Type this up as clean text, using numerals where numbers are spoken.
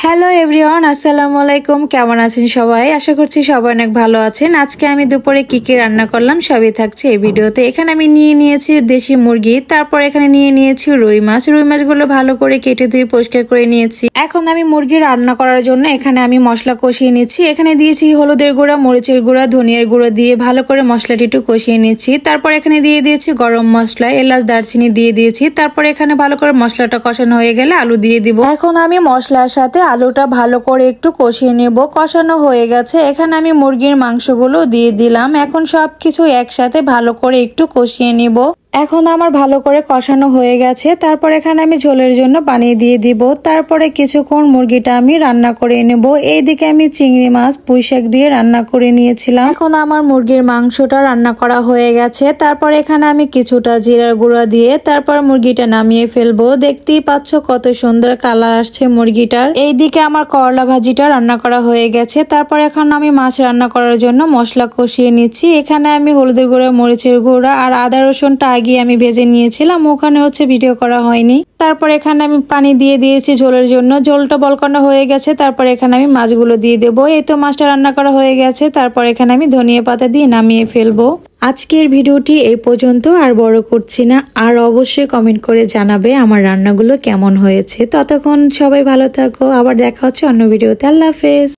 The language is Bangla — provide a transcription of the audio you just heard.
হ্যালো এভরিওয়ান, আসসালামু আলাইকুম। কেমন আছেন সবাই? আশা করছি সবাই অনেক ভালো আছেন। আজকে আমি দুপুরে কি কি রান্না করলাম সবই থাকছে এই ভিডিওতে। এখানে আমি নিয়ে নিয়েছি দেশি মুরগি, তারপর এখানে নিয়ে নিয়েছি রুই মাছ। রুই মাছগুলো ভালো করে কেটে ধুয়ে পরিষ্কার করে নিয়েছি। এখন আমি মুরগি রান্না করার জন্য এখানে আমি মশলা কষিয়ে নিচ্ছি। এখানে দিয়েছি হলুদের গুঁড়া, মরিচের গুঁড়া, ধনিয়ার গুঁড়ো দিয়ে ভালো করে মশলাটি একটু কষিয়ে নিচ্ছি। তারপর এখানে দিয়ে দিয়েছি গরম মশলা, এলাচ, দারচিনি দিয়ে দিয়েছি। তারপর এখানে ভালো করে মশলাটা কষানো হয়ে গেলে আলু দিয়ে দিব। এখন আমি মশলার সাথে আলুটা ভালো করে একটু কষিয়ে নেব। কষানো হয়ে গেছে, এখানে আমি মুরগির মাংসগুলো দিয়ে দিলাম। এখন সবকিছু একসাথে ভালো করে একটু কষিয়ে নিব। এখন আমার ভালো করে কষানো হয়ে গেছে। তারপর এখানে আমি ঝোলের জন্য পানি দিয়ে দিব। তারপরে কিছুক্ষণ মুরগিটা আমি রান্না করে নেব। এইদিকে আমি চিংড়ি মাছ পুঁইশাক দিয়ে রান্না করে নিয়েছিলাম। এখন আমার মুরগির মাংসটা রান্না করা হয়ে গেছে। তারপর এখানে আমি কিছুটা জিরার গুঁড়া দিয়ে তারপর মুরগিটা নামিয়ে ফেলবো। দেখতেই পাচ্ছ কত সুন্দর কালার আসছে মুরগিটার। এইদিকে আমার করলা ভাজিটা রান্না করা হয়ে গেছে। তারপর এখন আমি মাছ রান্না করার জন্য মশলা কষিয়ে নিচ্ছি। এখানে আমি হলুদের গুঁড়া, মরিচের গুঁড়া আর আদা রসুনটা আগে আমি ভেজে নিয়েছিলাম, ওখানে ভিডিও করা হয়নি। তারপর এখানে আমি পানি দিয়ে দিয়েছি ঝোলের জন্য। ঝোলটা বলকানো হয়ে গেছে। তারপর এখানে আমি মাছগুলো দিয়ে দেবো। এই তো মাছটা রান্না করা হয়ে গেছে। তারপর এখানে আমি ধনিয়া পাতা দিয়ে নামিয়ে ফেলবো। আজকের ভিডিওটি এই পর্যন্ত, আর বড় করছি না। আর অবশ্যই কমেন্ট করে জানাবে আমার রান্নাগুলো কেমন হয়েছে। ততক্ষণ সবাই ভালো থাকো, আবার দেখা হচ্ছে অন্য ভিডিওতে। আল্লাহ হাফেজ।